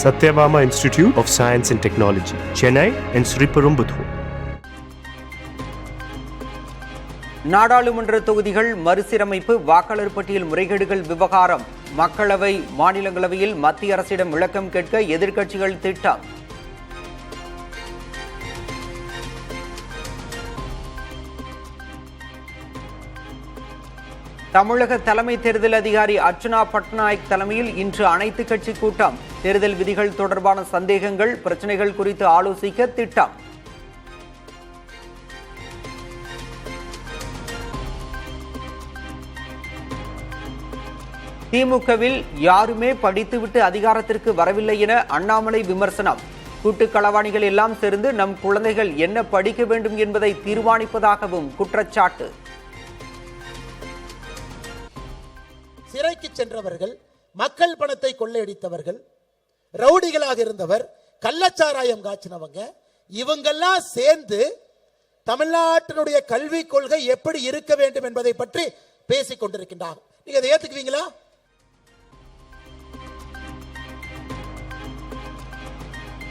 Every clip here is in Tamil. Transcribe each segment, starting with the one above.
Satyabama Institute of Science and Technology, Chennai and Sriperumbudur. நாடாளுமன்ற தொகுதிகள் மறுசீரமைப்பு வாக்காளர் பட்டியல் முறைகேடுகள் விவகாரம் மக்களவை மாநிலங்களவையில் மத்திய அரசிடம் விளக்கம் கேட்க எதிர்க்கட்சிகள் திட்டம். தமிழக தலைமை தேர்தல் அதிகாரி அர்ச்சனா பட்நாயக் தலைமையில் இன்று அனைத்து கட்சி கூட்டம். தேர்தல் விதிகள் தொடர்பான சந்தேகங்கள் பிரச்சனைகள் குறித்து ஆலோசிக்க திட்டம். திமுகவில் யாருமே படித்துவிட்டு அதிகாரத்திற்கு வரவில்லை என அண்ணாமலை விமர்சனம். கூட்டுக்களவாணிகள் எல்லாம் சேர்ந்து நம் குழந்தைகள் என்ன படிக்க வேண்டும் என்பதை தீர்மானிப்பதாகவும் குற்றச்சாட்டு. சிறைக்கு சென்றவர்கள், மக்கள் பணத்தை கொள்ளையடித்தவர்கள், ரவுடிகளாக இருந்தவர், கள்ளச்சாராயம் காய்ச்சினவங்க, இவங்கெல்லாம் சேர்ந்து தமிழ்நாட்டினுடைய கல்விக் கொள்கை எப்படி இருக்க வேண்டும் என்பதை பற்றி பேசிக் கொண்டிருக்கின்றார்கள். நீங்க அதை ஏத்துக்குவீங்களா?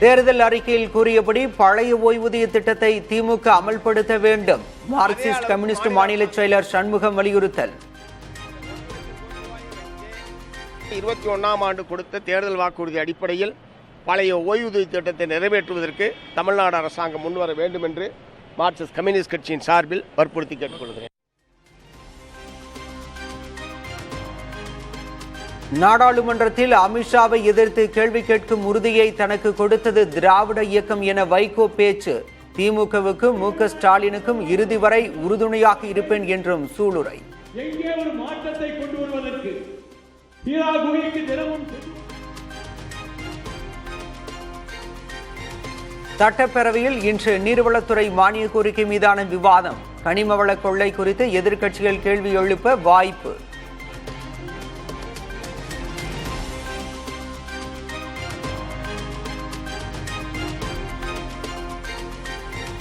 தேர்தல் அறிக்கையில் கூறியபடி பழைய ஓய்வூதிய திட்டத்தை திமுக அமல்படுத்த வேண்டும். மார்க்சிஸ்ட் கம்யூனிஸ்ட் மாநில செயலர் சண்முகம் வலியுறுத்தல். 21ஆம் ஆண்டு கொடுத்த தேர்தல் வாக்குறுதி அடிப்படையில் பழைய ஓய்வூதிய திட்டத்தை நிறைவேற்றுவதற்கு தமிழ்நாடு அரசாங்கம் முன்வர வேண்டும் என்று மார்க்சிஸ்ட் கம்யூனிஸ்ட் கட்சியின் சார்பில் வற்புறுத்தி கேட்டுக்கொள்கிறேன். நாடாளுமன்றத்தில் அமித்ஷாவை எதிர்த்து கேள்வி கேட்கும் உறுதியை தனக்கு கொடுத்தது திராவிட இயக்கம் என வைகோ பேச்சு. திமுகவுக்கும் மு.க. ஸ்டாலினுக்கும் இறுதி வரை உறுதுணையாக இருப்பேன் என்றும் சூளுரை. எங்கே ஒரு மாற்றத்தை கொண்டு வருவதற்கு சட்டப்பேரவையில் இன்று நீர்வளத்துறை மானிய கோரிக்கை மீதான விவாதம். கனிமவள கொள்ளை குறித்து எதிர்க்கட்சிகள் கேள்வி எழுப்ப வாய்ப்பு.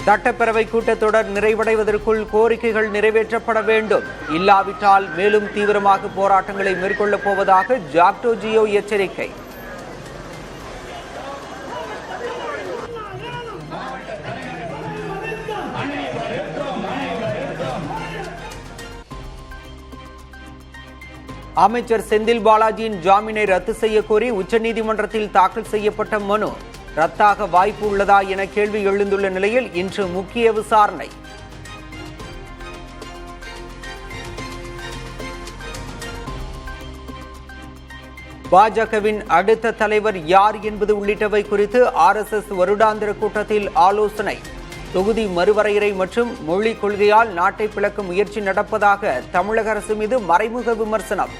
சட்டப்பேரவை கூட்டத்தொடர் நிறைவடைவதற்குள் கோரிக்கைகள் நிறைவேற்றப்பட வேண்டும். இல்லாவிட்டால் மேலும் தீவிரமாக போராட்டங்களை மேற்கொள்ளப் போவதாக ஜாக்டோ ஜியோ எச்சரிக்கை. அமைச்சர் செந்தில் பாலாஜியின் ஜாமீனை ரத்து செய்ய கோரி உச்சநீதிமன்றத்தில் தாக்கல் செய்யப்பட்ட மனு ரத்தாக வாய்ப்பு உள்ளதா என கேள்வி எழுந்துள்ள நிலையில் இன்று முக்கிய விசாரணை. பாஜகவின் அடுத்த தலைவர் யார் என்பது உள்ளிட்டவை குறித்து RSS வருடாந்திர கூட்டத்தில் ஆலோசனை. தொகுதி மறுவரையறை மற்றும் மொழிக் கொள்கையால் நாட்டை பிளக்க முயற்சி நடப்பதாக தமிழக அரசு மீது மறைமுக விமர்சனம்.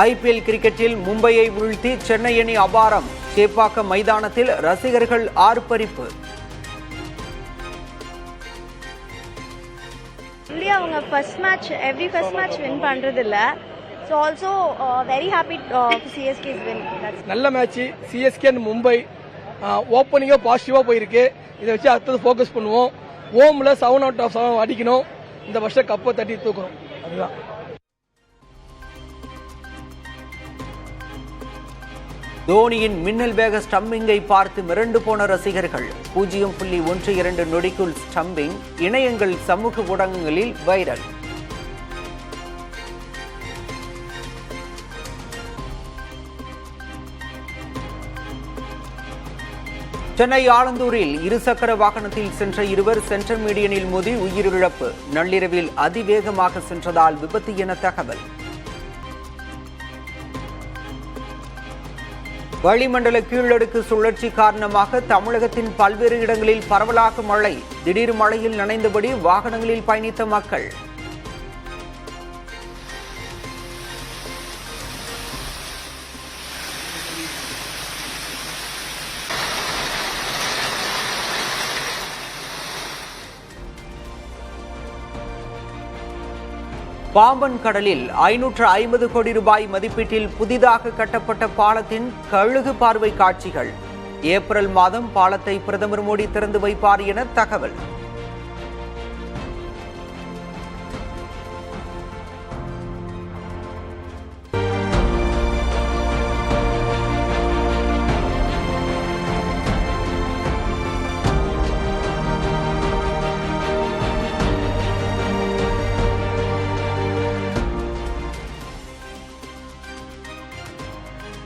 ஐபிஎல் கிரிக்கெட்டில் மும்பையை வீழ்த்தி சென்னை அணி அபாரம். சேப்பாக்கம் மைதானத்தில் ரசிகர்கள் ஆர்ப்பரிப்பு. அவங்க ஃபர்ஸ்ட் மேட்ச் வின் பண்றது இல்ல. So also very happy CSK's win. நல்ல மேட்ச். CSK and மும்பை ஓப்பனிங்கா பாசிட்டிவா போயிருக்கு. இதை வச்சு அடுத்தது ஃபோக்கஸ் பண்ணுவோம். ஹோம்ல 7 out of 7 அடிக்கணும். இந்த வருஷம் கப்பை தட்டி தூக்கணும். அதுதான். தோனியின் மின்னல் வேக ஸ்டம்பிங்கை பார்த்து மிரண்டு போன ரசிகர்கள். 0.12 நொடிக்குள் ஸ்டம்பிங். இணையங்கள் சமூக ஊடகங்களில் வைரல். சென்னை ஆலந்தூரில் இருசக்கர வாகனத்தில் சென்ற இருவர் சென்டர் மீடியனில் மோதி உயிரிழப்பு. நள்ளிரவில் அதிவேகமாக சென்றதால் விபத்து என தகவல். வளிமண்டல கீழடுக்கு சுழற்சி காரணமாக தமிழகத்தின் பல்வேறு இடங்களில் பரவலாக மழை. திடீர் மழையில் நனைந்தபடி வாகனங்களில் பயணித்த மக்கள். பாம்பன் கடலில் 550 கோடி ரூபாய் மதிப்பீட்டில் புதிதாக கட்டப்பட்ட பாலத்தின் கழுகு பார்வை காட்சிகள். ஏப்ரல் மாதம் பாலத்தை பிரதமர் மோடி திறந்து வைப்பார் என தகவல்.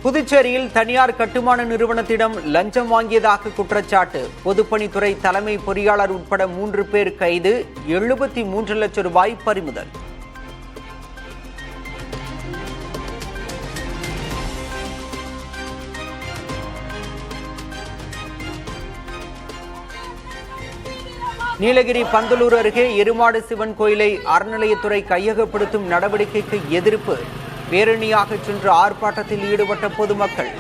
புதுச்சேரியில் தனியார் கட்டுமான நிறுவனத்திடம் லஞ்சம் வாங்கியதாக குற்றச்சாட்டு. பொதுப்பணித்துறை தலைமை பொறியாளர் உட்பட 3 பேர் கைது. 73 லட்சம் ரூபாய் பறிமுதல். நீலகிரி பந்தலூர் அருகே எருமாடு சிவன் கோயிலை அறநிலையத்துறை கையகப்படுத்தும் நடவடிக்கைக்கு எதிர்ப்பு. பேரணியாக சென்று ஆர்ப்பாட்டத்தில் ஈடுபட்ட பொதுமக்கள்.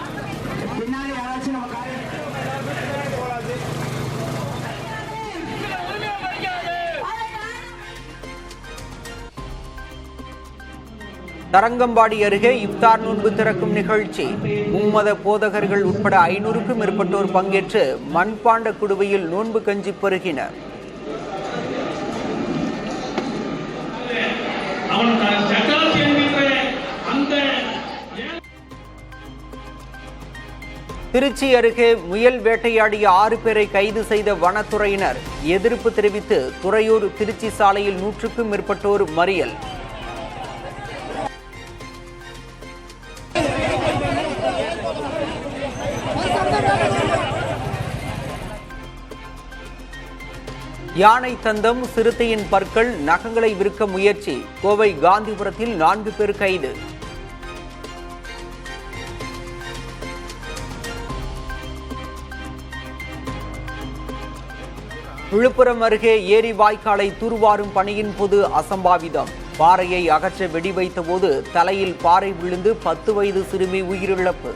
தரங்கம்பாடி அருகே இப்தார் நோன்பு திறக்கும் நிகழ்ச்சி. மும்மத போதகர்கள் உட்பட 500க்கும் மேற்பட்டோர் பங்கேற்று மண்பாண்ட குடுவையில் நோன்பு கஞ்சி பருகினர். திருச்சி அருகே முயல் வேட்டையாடிய 6 பேரை கைது செய்த வனத்துறையினர். எதிர்ப்பு தெரிவித்து துறையூர் திருச்சி சாலையில் 100க்கும் மேற்பட்டோர் மறியல். யானை தந்தம், சிறுத்தையின் பற்கள், நகங்களை விற்க முயற்சி. கோவை காந்திபுரத்தில் 4 பேர் கைது. விழுப்புரம் அருகே ஏரி வாய்க்காலை தூர்வாரும் பணியின் போது அசம்பாவிதம். பாறையை அகற்ற வெடி வைத்த போது தலையில் பாறை விழுந்து 10 வயது சிறுமி உயிரிழப்பு.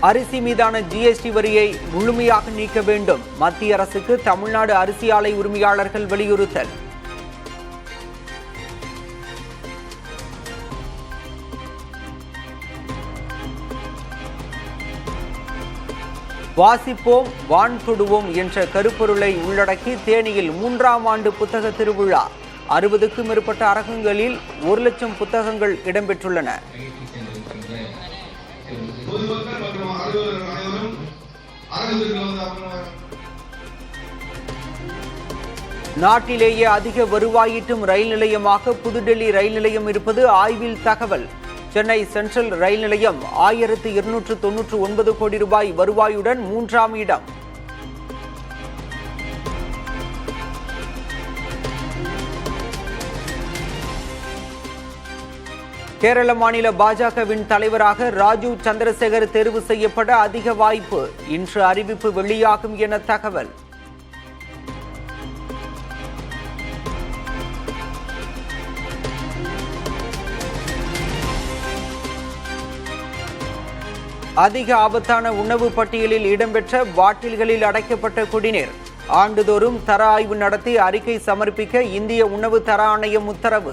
அரிசி மீதான ஜிஎஸ்டி வரியை முழுமையாக நீக்க வேண்டும். மத்திய அரசுக்கு தமிழ்நாடு அரிசி ஆலை உரிமையாளர்கள் வலியுறுத்தல். வாசிப்போம் வான் தொடுவோம் என்ற கருப்பொருளை உள்ளடக்கி தேனியில் 3ஆம் ஆண்டு புத்தக திருவிழா. 60க்கும் மேற்பட்ட அரங்கங்களில் 1 லட்சம் புத்தகங்கள் இடம்பெற்றுள்ளன. நாட்டிலேயே அதிக வருவாயீட்டும் ரயில் நிலையமாக புதுடெல்லி ரயில் நிலையம் இருப்பது ஆய்வில் தகவல். சென்னை சென்ட்ரல் ரயில் நிலையம் 1299 கோடி ரூபாய் வருவாயுடன் 3ஆம் இடம். கேரள மாநில பாஜகவின் தலைவராக ராஜீவ் சந்திரசேகர் தேர்வு செய்யப்பட அதிக வாய்ப்பு. இன்று அறிவிப்பு வெளியாகும் என தகவல். அதிக ஆபத்தான உணவு பட்டியலில் இடம்பெற்ற பாட்டில்களில் அடைக்கப்பட்ட குடிநீர். ஆண்டுதோறும் தர ஆய்வு நடத்தி அறிக்கை சமர்ப்பிக்க இந்திய உணவு தர ஆணையம் உத்தரவு.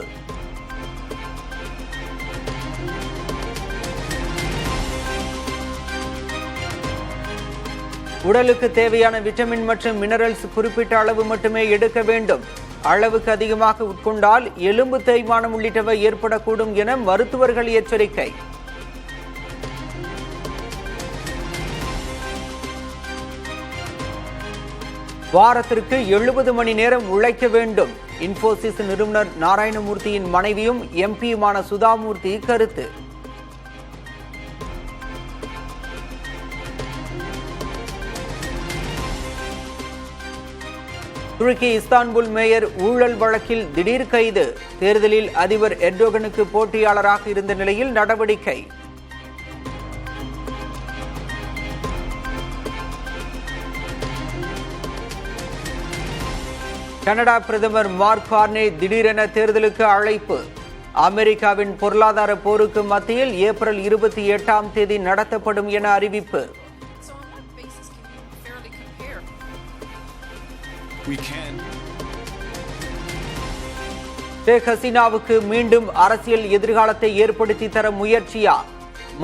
உடலுக்கு தேவையான விட்டமின் மற்றும் மினரல்ஸ் குறிப்பிட்ட அளவு மட்டுமே எடுக்க வேண்டும். அளவுக்கு அதிகமாக உட்கொண்டால் எலும்பு தேய்மானம் உள்ளிட்டவை ஏற்படக்கூடும் என மருத்துவர்கள் எச்சரிக்கை. வாரத்திற்கு 70 மணி நேரம் உழைக்க வேண்டும். இன்போசிஸ் நிறுவனர் நாராயணமூர்த்தியின் மனைவியும் எம்பியுமான சுதாமூர்த்தி கருத்து. துருக்கி இஸ்தான்புல் மேயர் ஊழல் வழக்கில் திடீர் கைது. தேர்தலில் அதிபர் எர்டோகனுக்கு போட்டியாளராக இருந்த நிலையில் நடவடிக்கை. கனடா பிரதமர் மார்க் கார்னே திடீரென தேர்தலுக்கு அழைப்பு. அமெரிக்காவின் பொருளாதார போருக்கு மத்தியில் ஏப்ரல் 28ஆம் தேதி நடத்தப்படும் என அறிவிப்பு. ஷேக் ஹசீனாவுக்கு மீண்டும் அரசியல் எதிர்காலத்தை ஏற்படுத்தி தர முயற்சியா?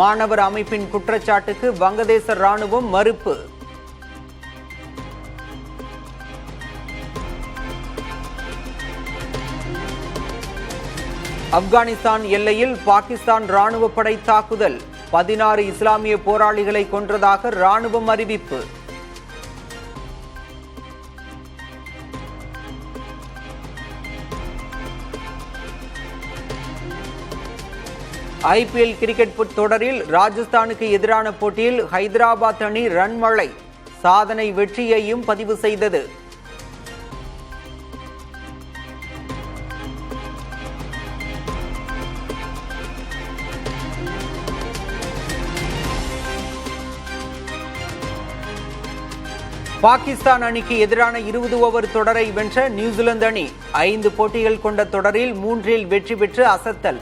மாணவர் அமைப்பின் குற்றச்சாட்டுக்கு வங்கதேச ராணுவம் மறுப்பு. ஆப்கானிஸ்தான் எல்லையில் பாகிஸ்தான் ராணுவ படை தாக்குதல். 16 இஸ்லாமிய போராளிகளை கொன்றதாக ராணுவம் அறிவிப்பு. ஐபிஎல் கிரிக்கெட் தொடரில் ராஜஸ்தானுக்கு எதிரான போட்டியில் ஹைதராபாத் அணி ரன் மழை சாதனை வெற்றியையும் பதிவு செய்தது. பாகிஸ்தான் அணிக்கு எதிரான 20 ஓவர் தொடரை வென்ற நியூசிலாந்து அணி 5 போட்டிகள் கொண்ட தொடரில் 3இல் வெற்றி பெற்று அசத்தல்.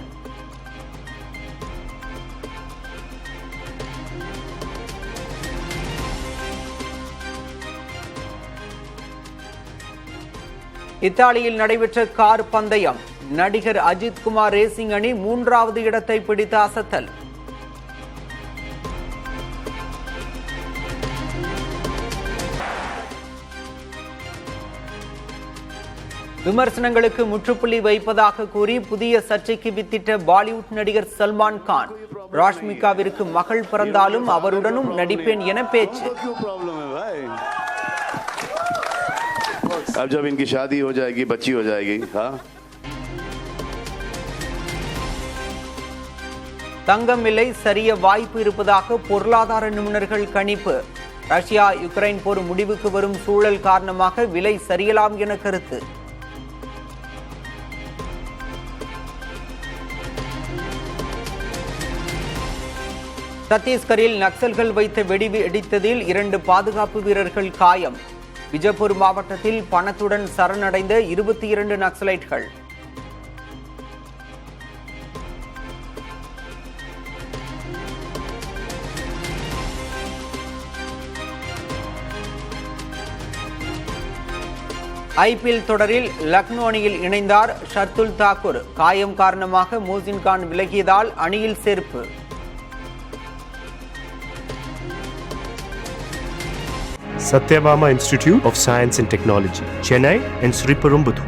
இத்தாலியில் நடைபெற்ற கார் பந்தயம் நடிகர் அஜித் குமார் ரேசிங் அணி 3வது இடத்தை பிடித்து அசத்தல். விமர்சனங்களுக்கு முற்றுப்புள்ளி வைப்பதாக கூறி புதிய சர்ச்சைக்கு வித்திட்ட பாலிவுட் நடிகர் சல்மான் கான் ராஷ்மிகாவிற்கு மகள் பிறந்தாலும் அவருடனும் நடிப்பேன் என பேச்சு. अब जब इनकी शादी हो जाएगी बच्ची हो जाएगी हाँ தங்கம் விலை சரிய வாய்ப்பு இருப்பதாக பொருளாதார நிபுணர்கள் கணிப்பு. ரஷ்யா யுக்ரைன் போர் முடிவுக்கு வரும் சூழல் காரணமாக விலை சரியலாம் என கருத்து. சத்தீஸ்கரில் நக்சல்கள் வைத்த வெடி வெடித்ததில் 2 பாதுகாப்பு வீரர்கள் காயம். பிஜப்பூர் மாவட்டத்தில் பணத்துடன் சரணடைந்த 22 நக்சலைட்கள். ஐபிஎல் தொடரில் லக்னோ அணியில் இணைந்தார் ஷர்துல் தாக்கூர். காயம் காரணமாக மோசின் கான் விலகியதால் அணியில் சேர்ப்பு. Satyabama Institute of Science and Technology, Chennai and Sriperumbudur.